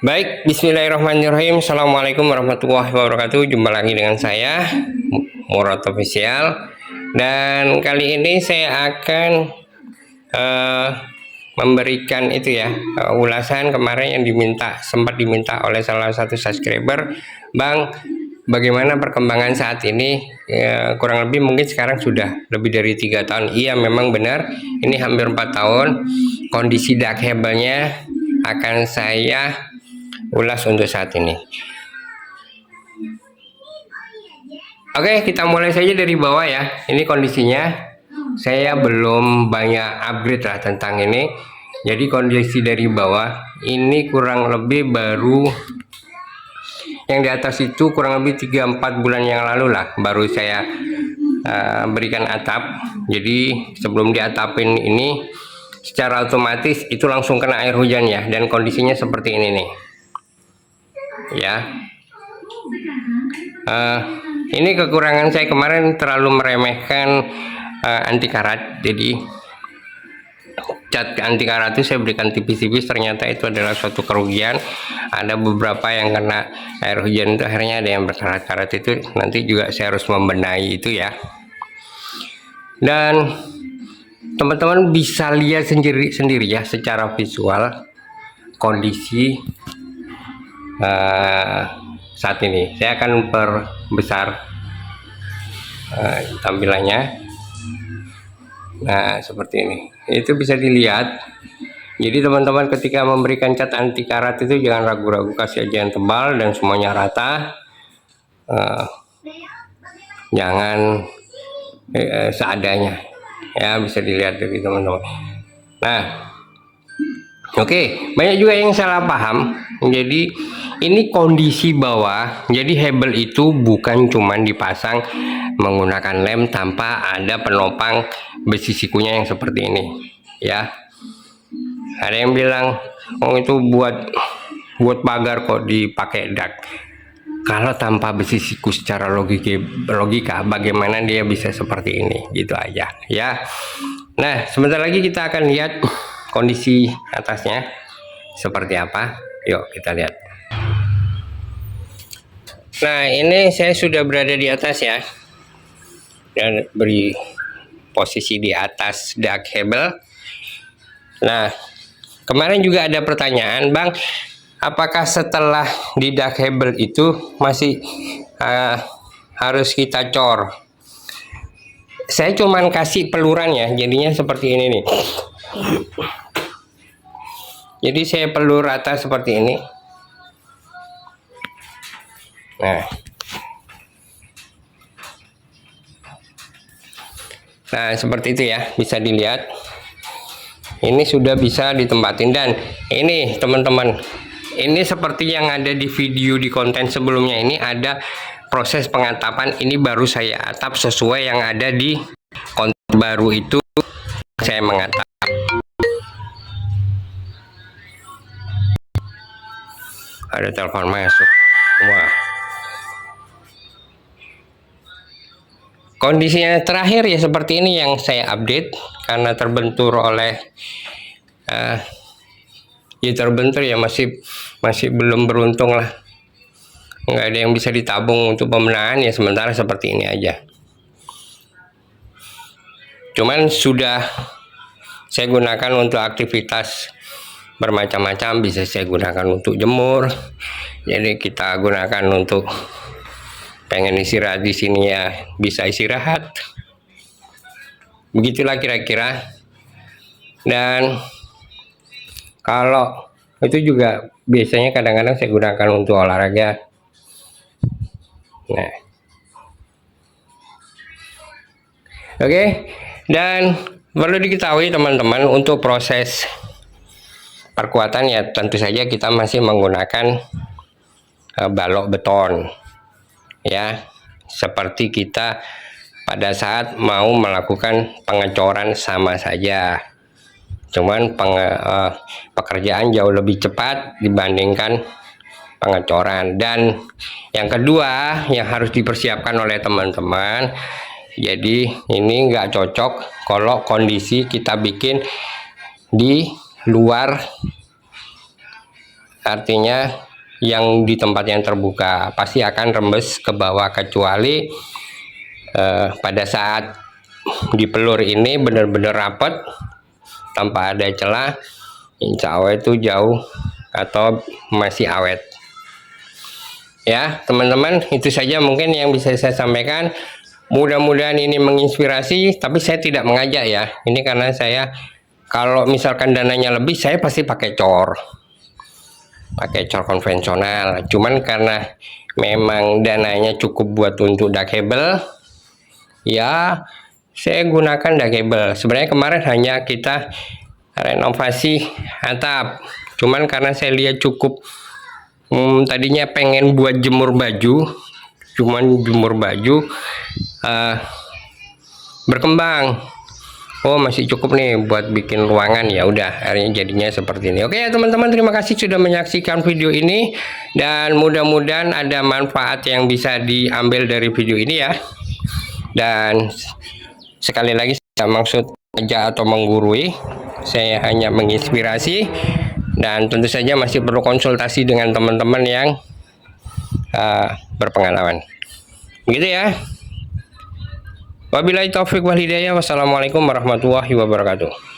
Baik, bismillahirrahmanirrahim. Assalamualaikum warahmatullahi wabarakatuh. Jumpa lagi dengan saya, Murad Official. Dan kali ini saya akan memberikan itu ya, ulasan kemarin yang sempat diminta oleh salah satu subscriber, Bang, bagaimana perkembangan saat ini? Kurang lebih mungkin sekarang sudah lebih dari 3 tahun. Iya, memang benar, ini hampir 4 tahun. Kondisi dark cable-nya akan saya ulas untuk saat ini. Oke, kita mulai saja dari bawah ya. Ini kondisinya. Saya belum banyak upgrade lah tentang ini. Jadi kondisi dari bawah ini kurang lebih baru, yang di atas itu kurang lebih 3-4 bulan yang lalu lah baru saya berikan atap. Jadi sebelum diatapin ini secara otomatis itu langsung kena air hujan ya, dan kondisinya seperti ini nih ya. Ini kekurangan saya kemarin terlalu meremehkan anti karat. Jadi cat anti karat itu saya berikan tipis-tipis, ternyata itu adalah suatu kerugian. Ada beberapa yang kena air hujan itu akhirnya ada yang berkarat-karat, itu nanti juga saya harus membenahi itu ya. Dan teman-teman bisa lihat sendiri ya secara visual kondisi saat ini. Saya akan perbesar tampilannya. Nah, seperti ini. Itu bisa dilihat. Jadi teman-teman ketika memberikan cat anti karat itu jangan ragu-ragu, kasih aja yang tebal dan semuanya rata. Jangan seadanya. Ya, bisa dilihat dari teman-teman. Nah, oke, banyak juga yang salah paham. Jadi ini kondisi bawah. Jadi hebel itu bukan cuman dipasang menggunakan lem tanpa ada penopang besi sikunya yang seperti ini ya. Ada yang bilang, oh itu buat pagar kok dipakai dak. Kalau tanpa besi siku secara logika bagaimana dia bisa seperti ini, gitu aja ya. Nah, sebentar lagi kita akan lihat kondisi atasnya seperti apa. Yuk kita lihat. Nah, ini saya sudah berada di atas ya, dan beri posisi di atas dark cable. Nah, kemarin juga ada pertanyaan, Bang, apakah setelah di dark cable itu masih harus kita cor? Saya cuman kasih peluran ya, jadinya seperti ini nih. Jadi saya pelur rata seperti ini. Nah, seperti itu ya, bisa dilihat. Ini sudah bisa ditempatin, dan ini teman-teman, ini seperti yang ada di video di konten sebelumnya, ini ada proses pengatapan. Ini baru saya atap sesuai yang ada di konten baru itu, saya mengatap. Ada telepon masuk. Wah. Kondisinya terakhir ya seperti ini yang saya update, karena terbentur oleh ya terbentur ya, masih belum beruntung lah, nggak ada yang bisa ditabung untuk pembenahan ya, sementara seperti ini aja. Cuman sudah saya gunakan untuk aktivitas bermacam-macam, bisa saya gunakan untuk jemur, jadi kita gunakan untuk pengen istirahat di sini ya bisa istirahat, begitulah kira-kira. Dan kalau itu juga biasanya kadang-kadang saya gunakan untuk olahraga. Nah, oke. Dan perlu diketahui teman-teman, untuk proses perkuatan ya tentu saja kita masih menggunakan balok beton ya, seperti kita pada saat mau melakukan pengecoran sama saja. Cuman pekerjaan jauh lebih cepat dibandingkan pengecoran. Dan yang kedua yang harus dipersiapkan oleh teman-teman, jadi ini nggak cocok kalau kondisi kita bikin di luar artinya yang di tempat yang terbuka pasti akan rembes ke bawah, kecuali pada saat di pelur ini benar-benar rapat tanpa ada celah, insya Allah itu jauh atau masih awet. Ya teman-teman, itu saja mungkin yang bisa saya sampaikan. Mudah-mudahan ini menginspirasi, tapi saya tidak mengajak ya. Ini karena saya, kalau misalkan dananya lebih, saya pasti pakai cor konvensional. Cuman karena memang dananya cukup buat untuk duckable, ya saya gunakan duckable. Sebenarnya kemarin hanya kita renovasi atap, cuman karena saya lihat cukup tadinya pengen buat jemur baju, cuman jemur baju berkembang, oh masih cukup nih buat bikin ruangan, ya udah akhirnya jadinya seperti ini. Oke ya teman-teman, terima kasih sudah menyaksikan video ini, dan mudah-mudahan ada manfaat yang bisa diambil dari video ini ya. Dan sekali lagi saya maksud aja atau menggurui, saya hanya menginspirasi, dan tentu saja masih perlu konsultasi dengan teman-teman yang berpengalaman. Begitu ya. Wabillahi taufik wal hidayah. Wassalamualaikum warahmatullahi wabarakatuh.